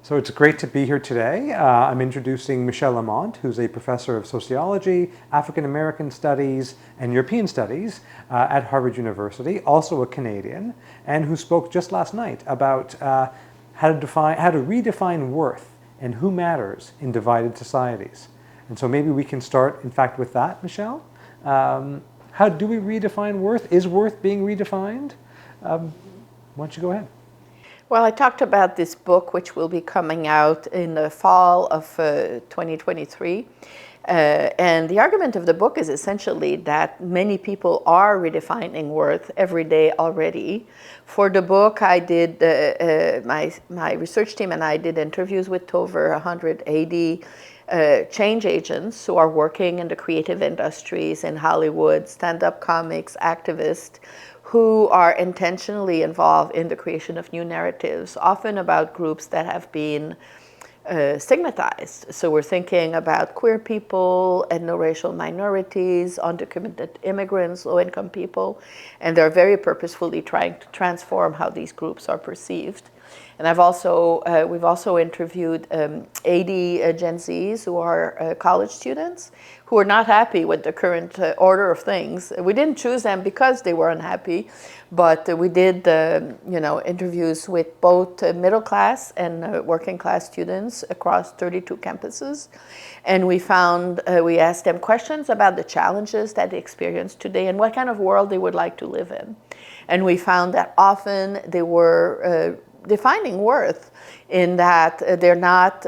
So it's great to be here today. I'm introducing Michèle Lamont, who's a professor of sociology, African American studies, and European studies at Harvard University, also a Canadian, and who spoke just last night about how to redefine worth and who matters in divided societies. And so maybe we can start, in fact, with that, Michèle. How do we redefine worth? Is worth being redefined? Why don't you go ahead? Well, I talked about this book, which will be coming out in the fall of 2023. And the argument of the book is essentially that many people are redefining worth every day already. For the book, I did, my research team and I did interviews with over 180 change agents who are working in the creative industries in Hollywood, stand-up comics, activists, who are intentionally involved in the creation of new narratives, often about groups that have been stigmatized. So we're thinking about queer people, ethno-racial minorities, undocumented immigrants, low-income people, and they're very purposefully trying to transform how these groups are perceived. And we've also interviewed 80 Gen Zs who are college students who are not happy with the current order of things. We didn't choose them because they were unhappy, but we did interviews with both middle class and working class students across 32 campuses. And we asked them questions about the challenges that they experience today and what kind of world they would like to live in. And we found that often they were defining worth in that they're not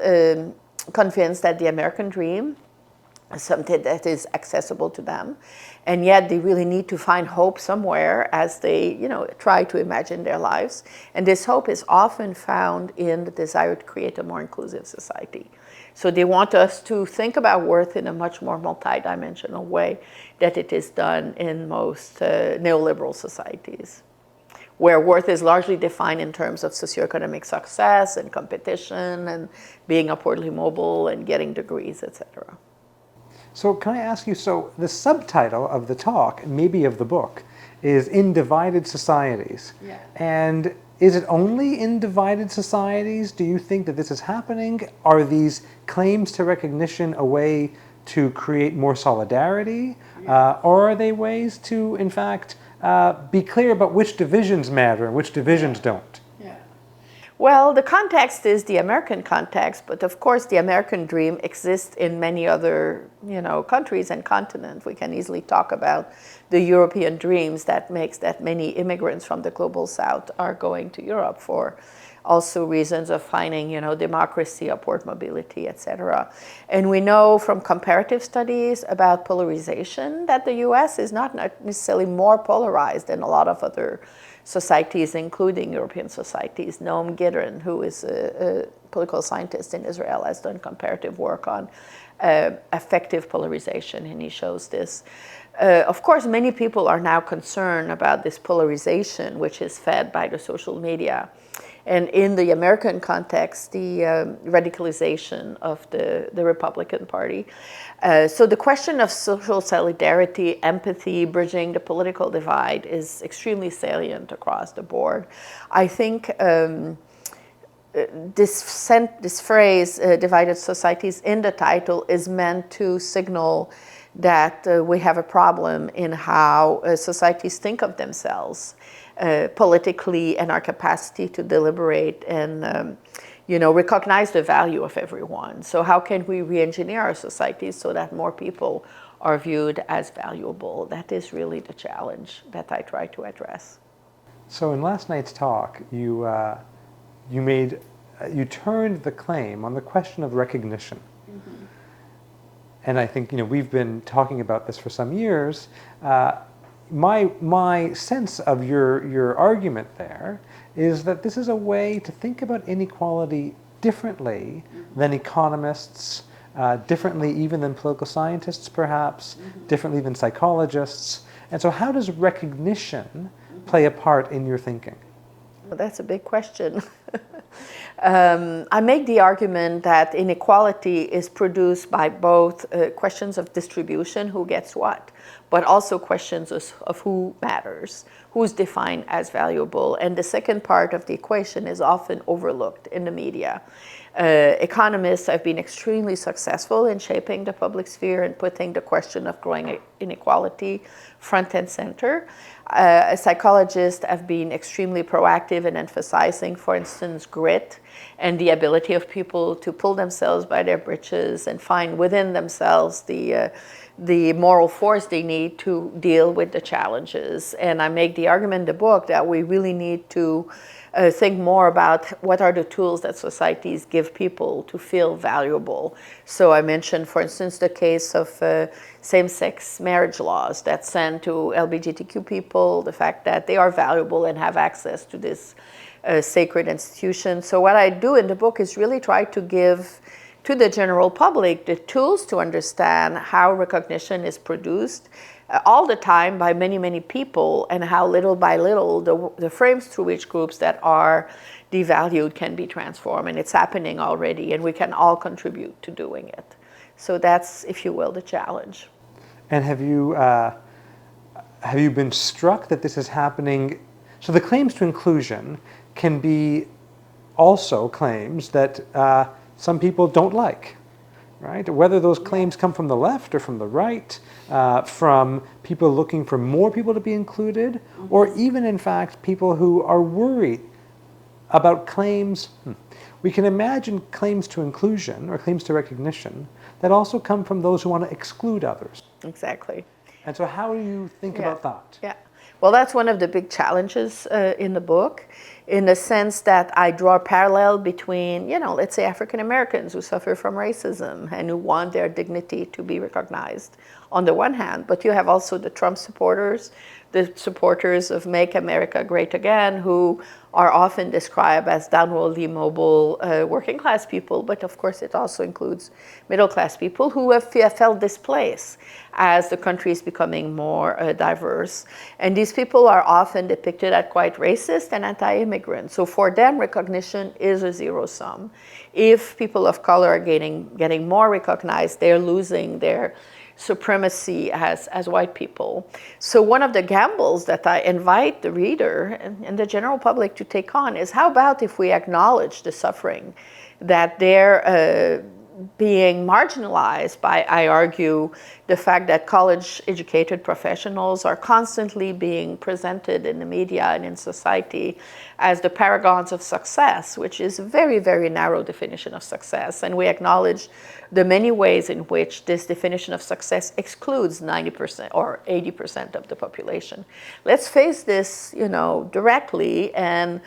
convinced that the American dream is something that is accessible to them, and yet they really need to find hope somewhere as they try to imagine their lives. And this hope is often found in the desire to create a more inclusive society. So they want us to think about worth in a much more multidimensional way that it is done in most neoliberal societies, where worth is largely defined in terms of socioeconomic success and competition and being upwardly mobile and getting degrees, etc. So can I ask you, so the subtitle of the talk, maybe of the book, is In Divided Societies. Yeah. And is it only in divided societies? Do you think that this is happening? Are these claims to recognition a way to create more solidarity? Yeah. Or are they ways to, in fact, be clear about which divisions matter and which divisions don't? Yeah. Well, the context is the American context, but of course the American dream exists in many other countries and continents. We can easily talk about the European dreams that makes that many immigrants from the global south are going to Europe for also reasons of finding, democracy, upward mobility, etc. And we know from comparative studies about polarization that the US is not necessarily more polarized than a lot of other societies, including European societies. Noam Gidron, who is a political scientist in Israel, has done comparative work on affective polarization, and he shows this. Of course, many people are now concerned about this polarization, which is fed by the social media. And in the American context, the radicalization of the Republican Party. So the question of social solidarity, empathy, bridging the political divide is extremely salient across the board. I think this phrase, divided societies, in the title is meant to signal that we have a problem in how societies think of themselves politically, and our capacity to deliberate and recognize the value of everyone. So how can we re-engineer our societies so that more people are viewed as valuable? That is really the challenge that I try to address. So in last night's talk, you turned the claim on the question of recognition. Mm-hmm. And I think we've been talking about this for some years. My sense of your argument there is that this is a way to think about inequality differently than economists, differently even than political scientists perhaps, differently than psychologists. And so how does recognition play a part in your thinking? Well, that's a big question. I make the argument that inequality is produced by both questions of distribution, who gets what, but also questions of who matters, who's defined as valuable. And the second part of the equation is often overlooked in the media. Economists have been extremely successful in shaping the public sphere and putting the question of growing inequality front and center. Psychologists have been extremely proactive in emphasizing, for instance, grit and the ability of people to pull themselves by their britches and find within themselves the moral force they need to deal with the challenges. And I make the argument in the book that we really need to think more about what are the tools that societies give people to feel valuable. So I mentioned, for instance, the case of same-sex marriage laws that send to LGBTQ people the fact that they are valuable and have access to this sacred institution. So what I do in the book is really try to give to the general public the tools to understand how recognition is produced all the time by many, many people, and how little by little the frames through which groups that are devalued can be transformed. And it's happening already, and we can all contribute to doing it. So that's, if you will, the challenge. And have you been struck that this is happening? So the claims to inclusion can be also claims that some people don't like, right? Whether those claims come from the left or from the right, from people looking for more people to be included, or even, in fact, people who are worried about claims. We can imagine claims to inclusion or claims to recognition that also come from those who want to exclude others. Exactly. And so how do you think about that? Yeah. Well, that's one of the big challenges in the book, in the sense that I draw a parallel between, let's say African Americans who suffer from racism and who want their dignity to be recognized on the one hand, but you have also the Trump supporters, the supporters of Make America Great Again, who are often described as downwardly mobile working class people, but of course it also includes middle class people who have felt displaced as the country is becoming more diverse. And these people are often depicted as quite racist and anti-immigrant. So for them, recognition is a zero sum. If people of color are getting more recognized, they're losing their supremacy as white people. So one of the gambles that I invite the reader and the general public to take on is, how about if we acknowledge the suffering that they're being marginalized by, I argue, the fact that college-educated professionals are constantly being presented in the media and in society as the paragons of success, which is a very, very narrow definition of success. And we acknowledge the many ways in which this definition of success excludes 90% or 80% of the population. Let's face this, directly and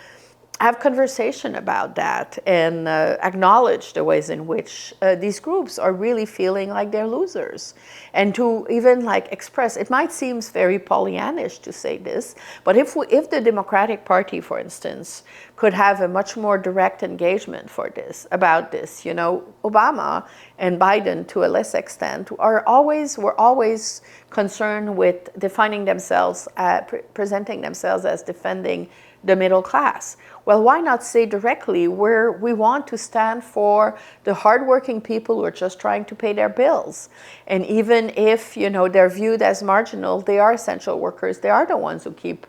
have conversation about that, and acknowledge the ways in which these groups are really feeling like they're losers. And to even express, it might seem very Pollyannish to say this, but if the Democratic Party, for instance, could have a much more direct engagement about this, Obama and Biden, to a less extent, were always concerned with defining themselves, presenting themselves as defending the middle class. Well, why not say directly where we want to stand for the hardworking people who are just trying to pay their bills? And even if, they're viewed as marginal, they are essential workers. They are the ones who keep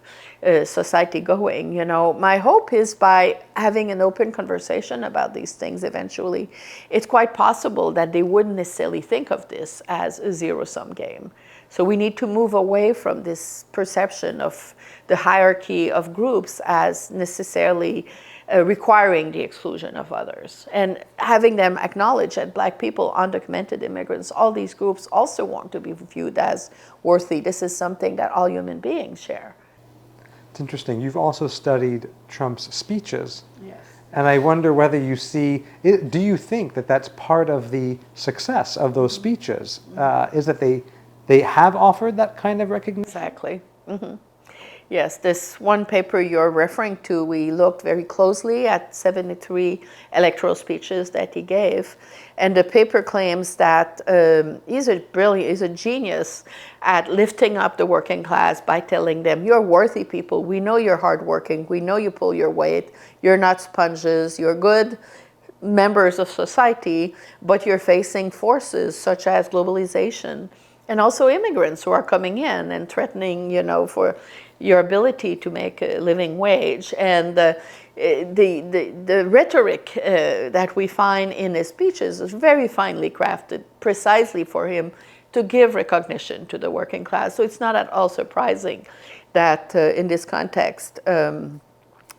society going. My hope is by having an open conversation about these things eventually, it's quite possible that they wouldn't necessarily think of this as a zero-sum game. So we need to move away from this perception of the hierarchy of groups as necessarily requiring the exclusion of others, and having them acknowledge that Black people, undocumented immigrants, all these groups also want to be viewed as worthy. This is something that all human beings share. It's interesting. You've also studied Trump's speeches. Yes. And I wonder whether do you think that that's part of the success of those speeches, is that they have offered that kind of recognition? Exactly. Mm-hmm. Yes, this one paper you're referring to, we looked very closely at 73 electoral speeches that he gave. And the paper claims that he's a genius at lifting up the working class by telling them, you're worthy people, we know you're hardworking, we know you pull your weight, you're not sponges, you're good members of society, but you're facing forces such as globalization and also immigrants who are coming in and threatening, for your ability to make a living wage. And the rhetoric that we find in his speeches is very finely crafted precisely for him to give recognition to the working class. So it's not at all surprising that in this context,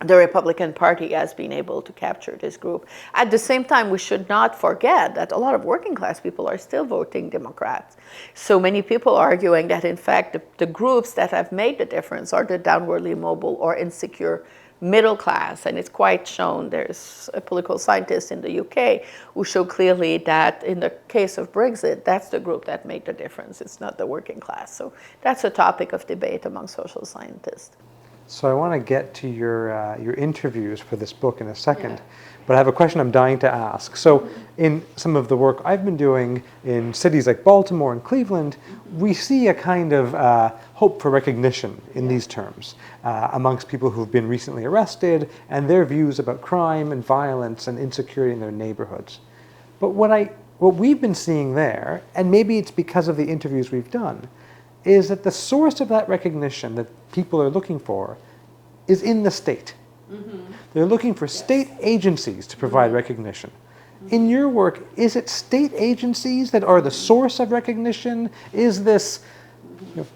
the Republican Party has been able to capture this group. At the same time, we should not forget that a lot of working class people are still voting Democrats. So many people are arguing that, in fact, the groups that have made the difference are the downwardly mobile or insecure middle class. And it's quite shown, there's a political scientist in the UK who showed clearly that in the case of Brexit, that's the group that made the difference. It's not the working class. So that's a topic of debate among social scientists. So I want to get to your interviews for this book in a second, but I have a question I'm dying to ask. So in some of the work I've been doing in cities like Baltimore and Cleveland, we see a kind of hope for recognition in these terms amongst people who've been recently arrested and their views about crime and violence and insecurity in their neighborhoods. But what we've been seeing there, and maybe it's because of the interviews we've done, is that the source of that recognition that people are looking for is in the state. They're looking for state agencies to provide recognition. In your work, is it state agencies that are the source of recognition? Is this,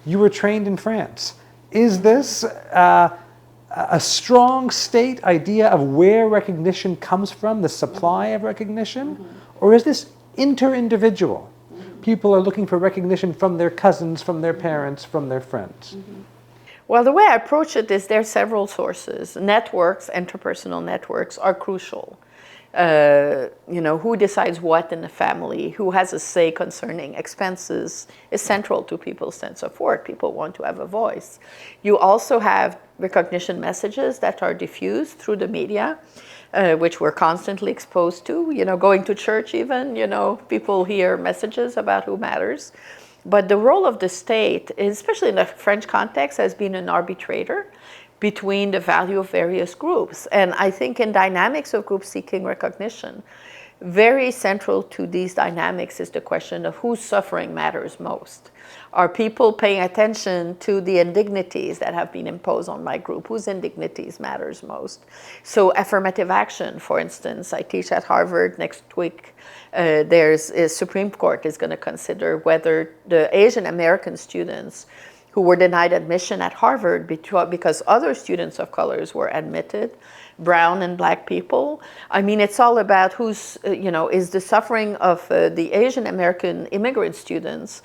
you were trained in France, is this a strong state idea of where recognition comes from, the supply of recognition? Or is this inter-individual? People are looking for recognition from their cousins, from their parents, from their friends. Well, the way I approach it is there are several sources. Networks, interpersonal networks, are crucial. Who decides what in the family, who has a say concerning expenses is central to people's sense of worth. People want to have a voice. You also have recognition messages that are diffused through the media, which we're constantly exposed to. Going to church even, people hear messages about who matters. But the role of the state, especially in the French context, has been an arbitrator between the value of various groups. And I think in dynamics of groups seeking recognition, very central to these dynamics is the question of whose suffering matters most. Are people paying attention to the indignities that have been imposed on my group? Whose indignities matters most? So affirmative action, for instance, I teach at Harvard next week. There's a Supreme Court is going to consider whether the Asian American students who were denied admission at Harvard because other students of colors were admitted, brown and black people. I mean, it's all about who's, is the suffering of the Asian American immigrant students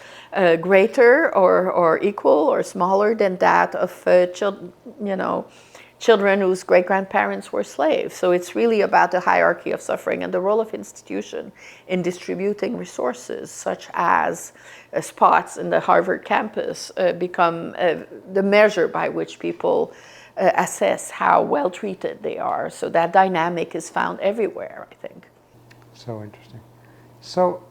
greater or equal or smaller than that of children whose great-grandparents were slaves. So it's really about the hierarchy of suffering and the role of institution in distributing resources, such as spots in the Harvard campus become the measure by which people assess how well treated they are. So that dynamic is found everywhere, I think. So interesting. So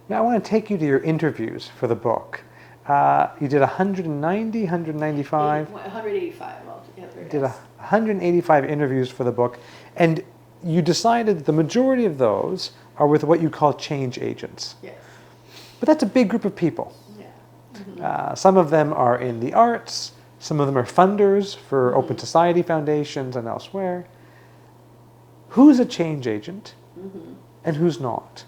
now I want to take you to your interviews for the book. You did 190, 195? 185 altogether. You did 185 interviews for the book, and you decided that the majority of those are with what you call change agents. Yes. But that's a big group of people. Yeah. Mm-hmm. Some of them are in the arts, some of them are funders for Open Society Foundations and elsewhere. Who's a change agent and who's not?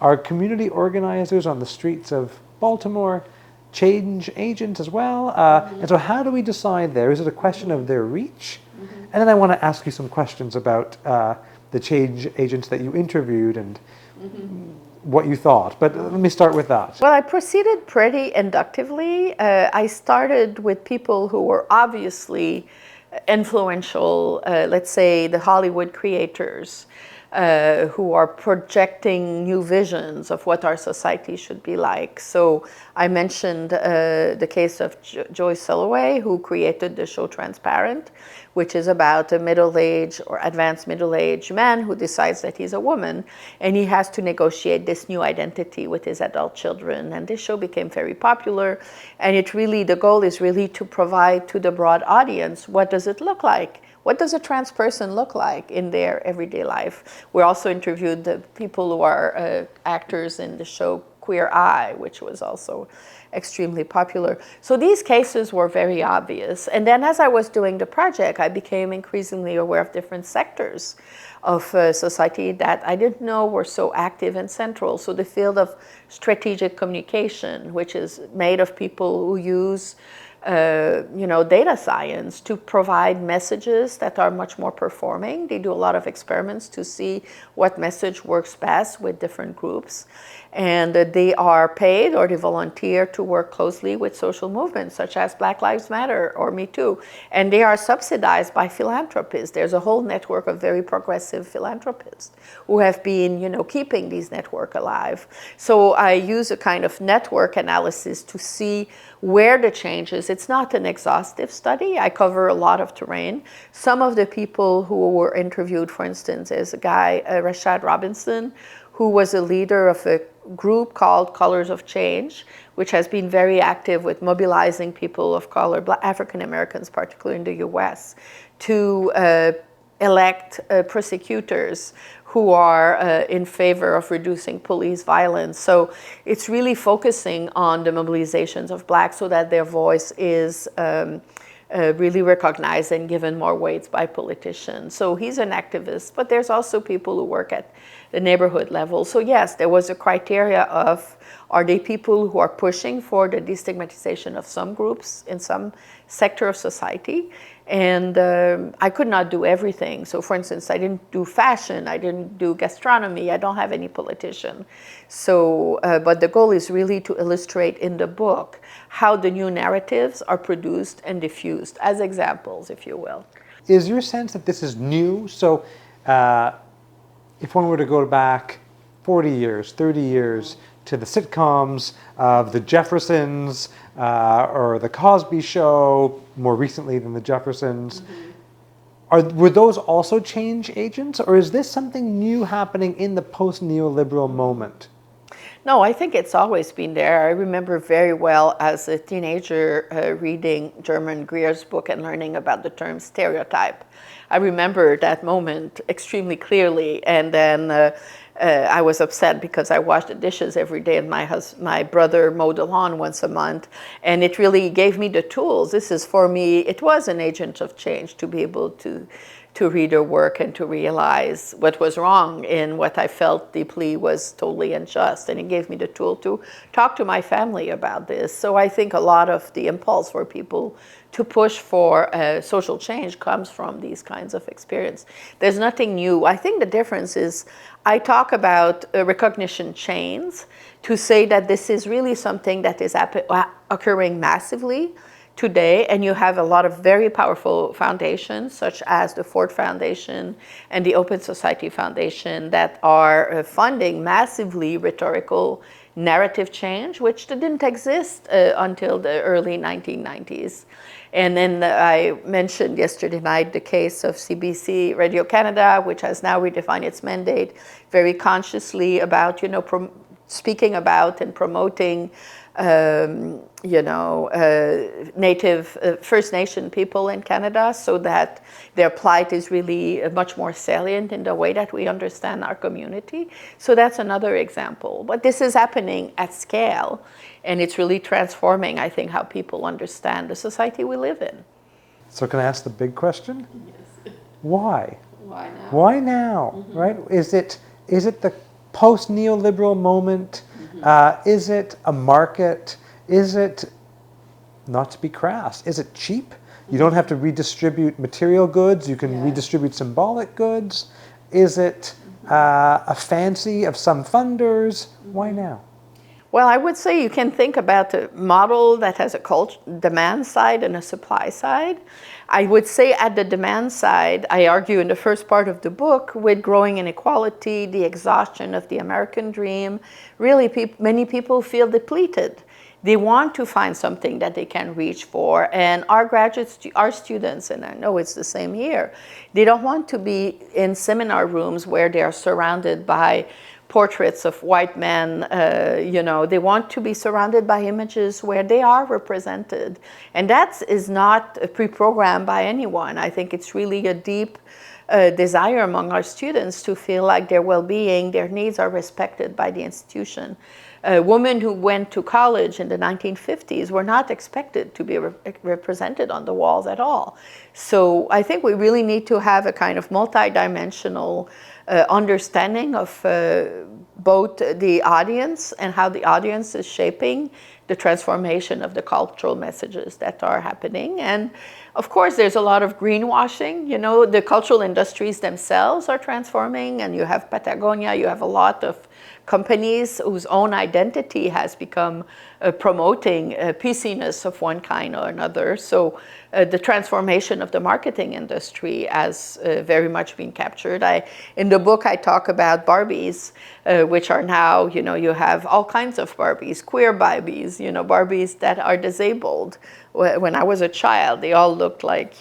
Are community organizers on the streets of Baltimore change agents as well? And so how do we decide there? Is it a question of their reach? And then I want to ask you some questions about the change agents that you interviewed and what you thought. But let me start with that. Well, I proceeded pretty inductively. I started with people who were obviously influential, let's say the Hollywood creators, who are projecting new visions of what our society should be like. So I mentioned the case of Joyce Soloway, who created the show Transparent, which is about a middle-aged or advanced middle-aged man who decides that he's a woman, and he has to negotiate this new identity with his adult children. And this show became very popular, and the goal is really to provide to the broad audience, what does it look like? What does a trans person look like in their everyday life? We also interviewed the people who are actors in the show Queer Eye, which was also extremely popular. So these cases were very obvious. And then as I was doing the project, I became increasingly aware of different sectors of society that I didn't know were so active and central. So the field of strategic communication, which is made of people who use data science to provide messages that are much more performing. They do a lot of experiments to see what message works best with different groups. And they are paid or they volunteer to work closely with social movements such as Black Lives Matter or Me Too. And they are subsidized by philanthropists. There's a whole network of very progressive philanthropists who have been, keeping these networks alive. So I use a kind of network analysis to see where the changes. It's not an exhaustive study. I cover a lot of terrain. Some of the people who were interviewed, for instance, is a guy, Rashad Robinson, who was a leader of a group called Colors of Change, which has been very active with mobilizing people of color, African Americans, particularly in the US, to elect prosecutors who are in favor of reducing police violence. So it's really focusing on the mobilizations of Blacks so that their voice is really recognized and given more weight by politicians. So he's an activist, but there's also people who work at the neighborhood level. So yes, there was a criteria of, are they people who are pushing for the destigmatization of some groups in some sector of society? And I could not do everything. So for instance, I didn't do fashion, I didn't do gastronomy, I don't have any politician. So, but the goal is really to illustrate in the book how the new narratives are produced and diffused as examples, if you will. Is your sense that this is new? So if one were to go back 40 years, 30 years, to the sitcoms of the Jeffersons or the Cosby Show, more recently than the Jeffersons. Were those also change agents, or is this something new happening in the post-neoliberal moment? No, I think it's always been there. I remember very well as a teenager reading German Greer's book and learning about the term stereotype. I remember that moment extremely clearly, and then I was upset because I washed the dishes every day and my brother mowed the lawn once a month, and it really gave me the tools. This is for me, it was an agent of change to be able to read her work and to realize what was wrong in what I felt deeply was totally unjust. And it gave me the tool to talk to my family about this. So I think a lot of the impulse for people to push for social change comes from these kinds of experience. There's nothing new. I think the difference is I talk about recognition chains to say that this is really something that is occurring massively today, and you have a lot of very powerful foundations such as the Ford Foundation and the Open Society Foundation that are funding massively rhetorical narrative change, which didn't exist until the early 1990s. And then I mentioned yesterday night the case of CBC Radio Canada, which has now redefined its mandate very consciously about, speaking about and promoting Native First Nation people in Canada so that their plight is really much more salient in the way that we understand our community. So that's another example. But this is happening at scale, and it's really transforming, I think, how people understand the society we live in. So can I ask the big question? Yes. Why? Why now? Why now, right? Is it the post-neoliberal moment? Is it a market? Is it, not to be crass, is it cheap? You don't have to redistribute material goods, you can redistribute symbolic goods. Is it a fancy of some funders? Why now? Well, I would say you can think about a model that has a demand side and a supply side. I would say at the demand side, I argue in the first part of the book, with growing inequality, the exhaustion of the American dream, really many people feel depleted. They want to find something that they can reach for, and our graduates, our students, and I know it's the same here, they don't want to be in seminar rooms where they are surrounded by portraits of white men. They want to be surrounded by images where they are represented. And that is not pre-programmed by anyone. I think it's really a deep desire among our students to feel like their well-being, their needs are respected by the institution. Women who went to college in the 1950s were not expected to be represented on the walls at all. So I think we really need to have a kind of multi-dimensional understanding of both the audience and how the audience is shaping the transformation of the cultural messages that are happening. And of course, there's a lot of greenwashing. The cultural industries themselves are transforming, and you have Patagonia, you have a lot of companies whose own identity has become promoting PC-ness of one kind or another. So the transformation of the marketing industry has very much been captured. In the book, I talk about Barbies, which are now, you have all kinds of Barbies, queer Barbies, Barbies that are disabled. When I was a child, they all looked like,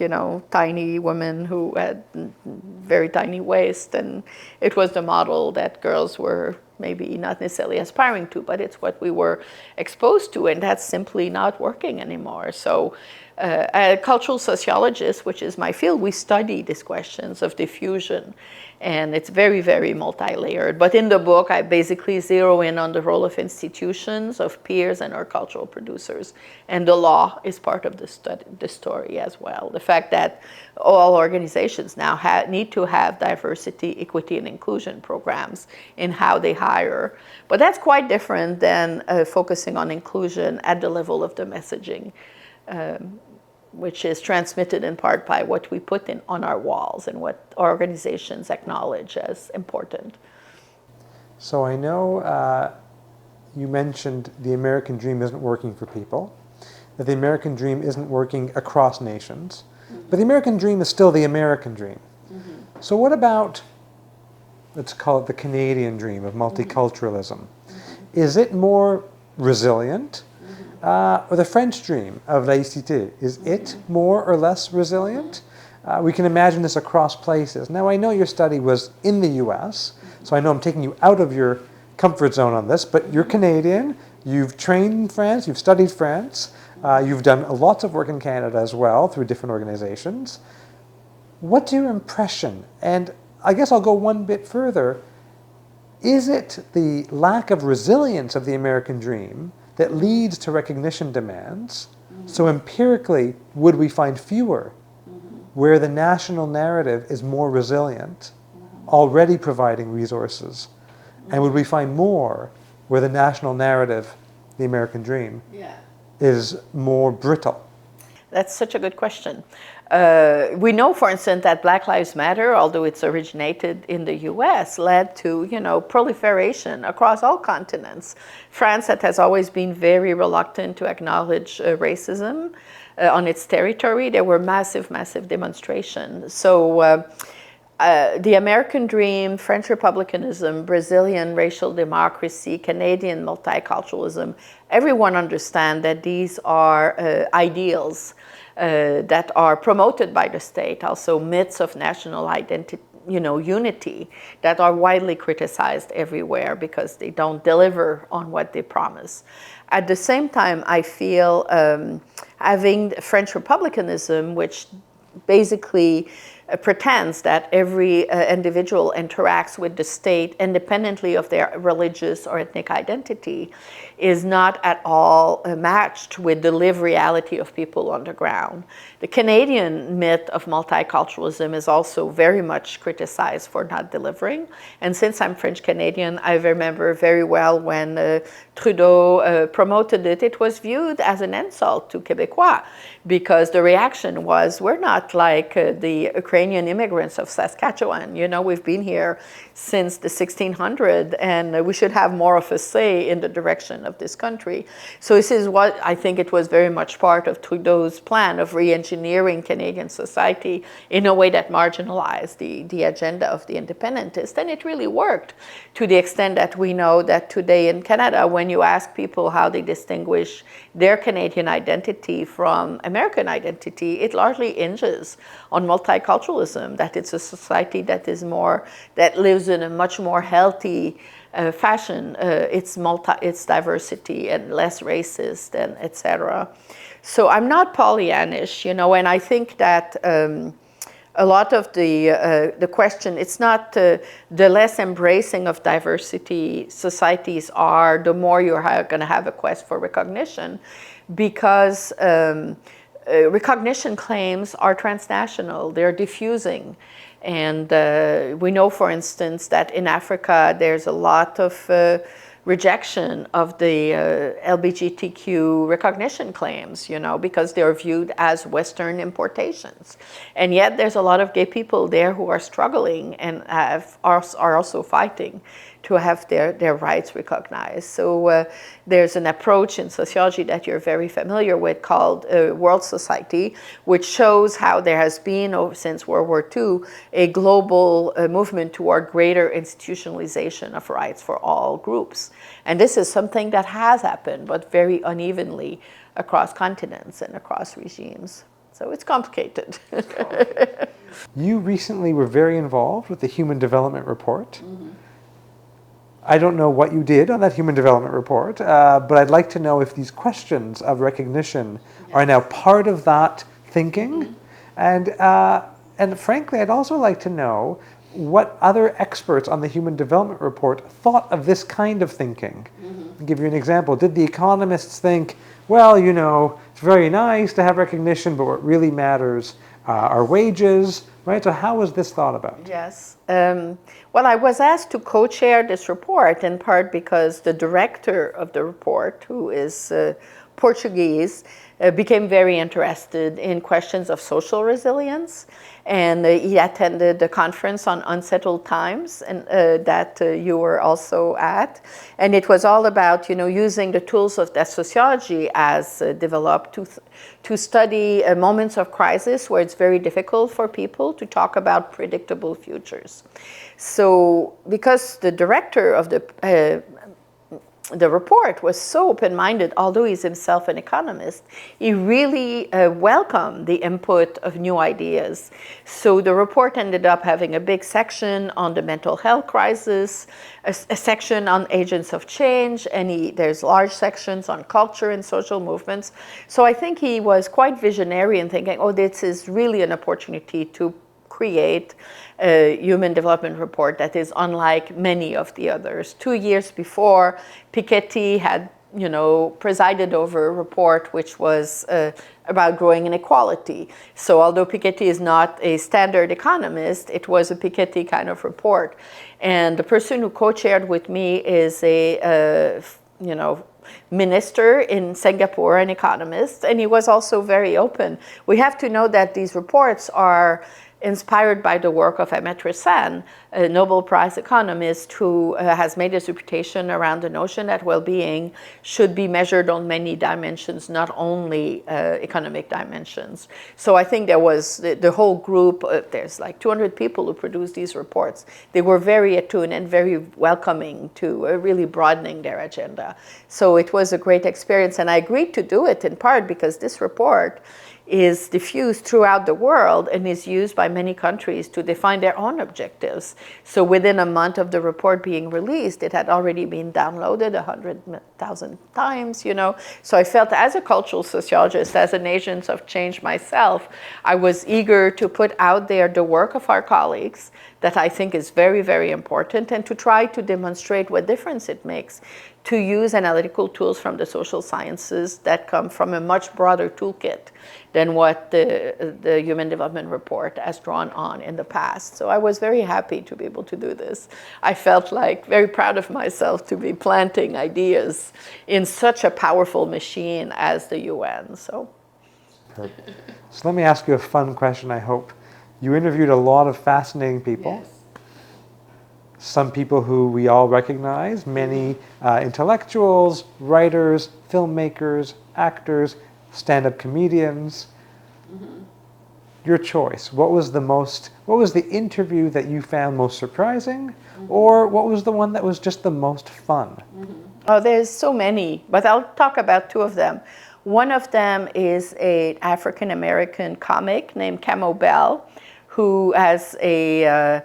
tiny women who had very tiny waist, and it was the model that girls were maybe not necessarily aspiring to, but it's what we were exposed to, and that's simply not working anymore. So a cultural sociologist, which is my field, we study these questions of diffusion, and it's very, very multi-layered. But in the book, I basically zero in on the role of institutions, of peers, and our cultural producers. And the law is part of the story as well. The fact that all organizations now need to have diversity, equity, and inclusion programs in how they hire. But that's quite different than focusing on inclusion at the level of the messaging, which is transmitted in part by what we put on our walls and what organizations acknowledge as important. So I know you mentioned the American dream isn't working for people, that the American dream isn't working across nations, but the American dream is still the American dream. Mm-hmm. So what about, let's call it the Canadian dream of multiculturalism? Mm-hmm. Is it more resilient? Or the French dream of laïcité, is it more or less resilient? We can imagine this across places. Now, I know your study was in the US, so I know I'm taking you out of your comfort zone on this, but you're Canadian, you've trained in France, you've studied France, you've done lots of work in Canada as well through different organizations. What's your impression? And I guess I'll go one bit further. Is it the lack of resilience of the American dream that leads to recognition demands? Mm-hmm. So empirically, would we find fewer where the national narrative is more resilient, already providing resources? And would we find more where the national narrative, the American dream, is more brittle? That's such a good question. We know, for instance, that Black Lives Matter, although it's originated in the US, led to, proliferation across all continents. France, that has always been very reluctant to acknowledge racism on its territory, there were massive, massive demonstrations. So the American dream, French republicanism, Brazilian racial democracy, Canadian multiculturalism, everyone understands that these are ideals that are promoted by the state, also myths of national identity, unity, that are widely criticized everywhere because they don't deliver on what they promise. At the same time, I feel having French republicanism, which basically pretends that every individual interacts with the state independently of their religious or ethnic identity, is not at all matched with the lived reality of people on the ground. The Canadian myth of multiculturalism is also very much criticized for not delivering. And since I'm French-Canadian, I remember very well when Trudeau promoted it, it was viewed as an insult to Québécois, because the reaction was, we're not like the Ukrainian Ukrainian immigrants of Saskatchewan. You know, we've been here since the 1600s, and we should have more of a say in the direction of this country. So this is what I think it was very much part of Trudeau's plan of re-engineering Canadian society in a way that marginalized the agenda of the independentists. And it really worked, to the extent that we know that today in Canada, when you ask people how they distinguish their Canadian identity from American identity, it largely hinges on multiculturalism, that it's a society that is more, that lives in a much more healthy fashion, its diversity and less racist, and etc. So I'm not Pollyannish, you know, and I think that a lot of the question, it's not the less embracing of diversity societies are, the more you're going to have a quest for recognition, because recognition claims are transnational, they're diffusing. And we know, for instance, that in Africa there's a lot of rejection of the LGBTQ recognition claims, you know, because they're viewed as Western importations. And yet there's a lot of gay people there who are struggling and are also fighting to have their rights recognized. So there's an approach in sociology that you're very familiar with called World Society, which shows how there has been, since World War II, a global movement toward greater institutionalization of rights for all groups. And this is something that has happened, but very unevenly across continents and across regimes. So it's complicated. You recently were very involved with the Human Development Report. Mm-hmm. I don't know what you did on that Human Development Report, but I'd like to know if these questions of recognition are now part of that thinking. Mm-hmm. And frankly, I'd also like to know what other experts on the Human Development Report thought of this kind of thinking. Mm-hmm. I'll give you an example. Did the economists think, well, you know, it's very nice to have recognition, but what really matters are wages, right? So how was this thought about? Yes. Well, I was asked to co-chair this report in part because the director of the report, who is Portuguese, became very interested in questions of social resilience. And he attended the conference on unsettled times, and that you were also at. And it was all about, you know, using the tools of that sociology as developed to study moments of crisis where it's very difficult for people to talk about predictable futures. So because the director of the report was so open-minded, although he's himself an economist, he really welcomed the input of new ideas. So the report ended up having a big section on the mental health crisis, a section on agents of change, and there's large sections on culture and social movements. So I think he was quite visionary in thinking, oh, this is really an opportunity to create a human development report that is unlike many of the others. 2 years before, Piketty had, you know, presided over a report which was about growing inequality. So although Piketty is not a standard economist, it was a Piketty kind of report. And the person who co-chaired with me is a, you know, minister in Singapore, an economist, and he was also very open. We have to know that these reports are inspired by the work of Amartya Sen, a Nobel Prize economist who has made his reputation around the notion that well-being should be measured on many dimensions, not only economic dimensions. So I think there was the whole group, there's like 200 people who produced these reports. They were very attuned and very welcoming to really broadening their agenda. So it was a great experience, and I agreed to do it in part because this report is diffused throughout the world and is used by many countries to define their own objectives. So within a month of the report being released, it had already been downloaded 100,000 times, you know. So I felt as a cultural sociologist, as an agent of change myself, I was eager to put out there the work of our colleagues that I think is very, very important, and to try to demonstrate what difference it makes to use analytical tools from the social sciences that come from a much broader toolkit than what the Human Development Report has drawn on in the past. So I was very happy to be able to do this. I felt like very proud of myself to be planting ideas in such a powerful machine as the UN. So let me ask you a fun question, I hope. You interviewed a lot of fascinating people. Yes. Some people who we all recognize, many intellectuals, writers, filmmakers, actors, stand-up comedians. Your choice. What was the interview that you found most surprising, or what was the one that was just the most fun? Oh, there's so many, but I'll talk about two of them. One of them is an African-American comic named Camo Bell, who has a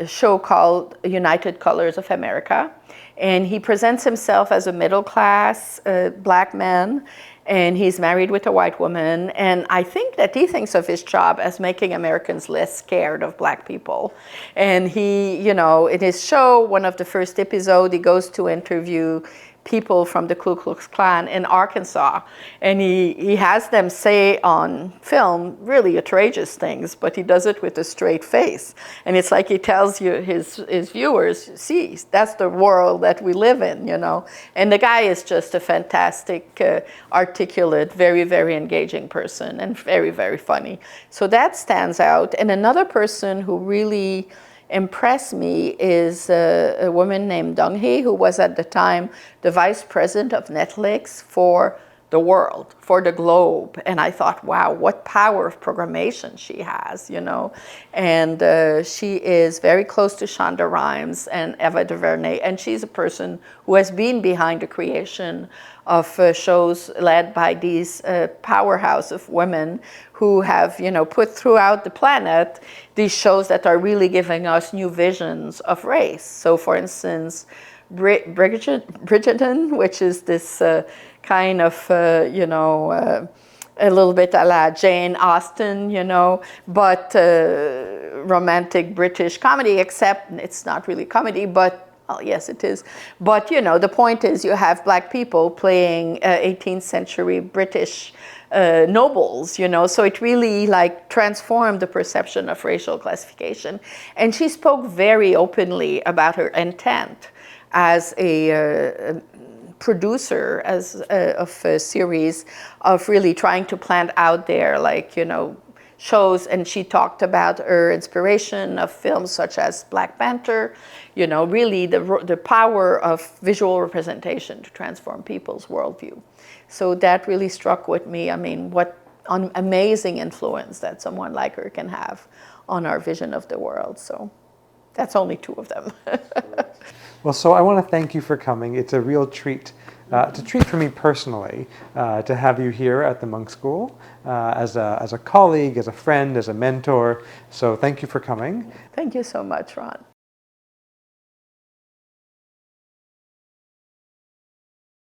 show called United Colors of America. And he presents himself as a middle-class black man, and he's married with a white woman. And I think that he thinks of his job as making Americans less scared of black people. And he, you know, in his show, one of the first episodes, he goes to interview people from the Ku Klux Klan in Arkansas. And he has them say on film really outrageous things, but he does it with a straight face. And it's like he tells you, his viewers, see, that's the world that we live in, you know. And the guy is just a fantastic, articulate, very, very engaging person and very, very funny. So that stands out. And another person who really impressed me is a woman named Dong Hee, who was at the time the vice president of Netflix for the world, for the globe. And I thought, wow, what power of programmation she has, you know. And she is very close to Shonda Rhimes and Ava DuVernay, and she's a person who has been behind the creation of shows led by these powerhouse of women who have, you know, put throughout the planet these shows that are really giving us new visions of race. So, for instance, Bridgerton, which is this kind of, you know, a little bit a la Jane Austen, you know, but romantic British comedy, except it's not really comedy, but well, yes, it is. But, you know, the point is you have black people playing 18th century British nobles, you know, so it really like transformed the perception of racial classification. And she spoke very openly about her intent as a producer of a series of really trying to plant out there, like, you know, shows, and she talked about her inspiration of films such as Black Panther, you know, really the power of visual representation to transform people's worldview. So that really struck with me. I mean, what an amazing influence that someone like her can have on our vision of the world. So that's only two of them. Well, so I want to thank you for coming. It's a real treat. It's a treat for me personally to have you here at the Munk School as a colleague, as a friend, as a mentor. So thank you for coming. Thank you so much, Ron.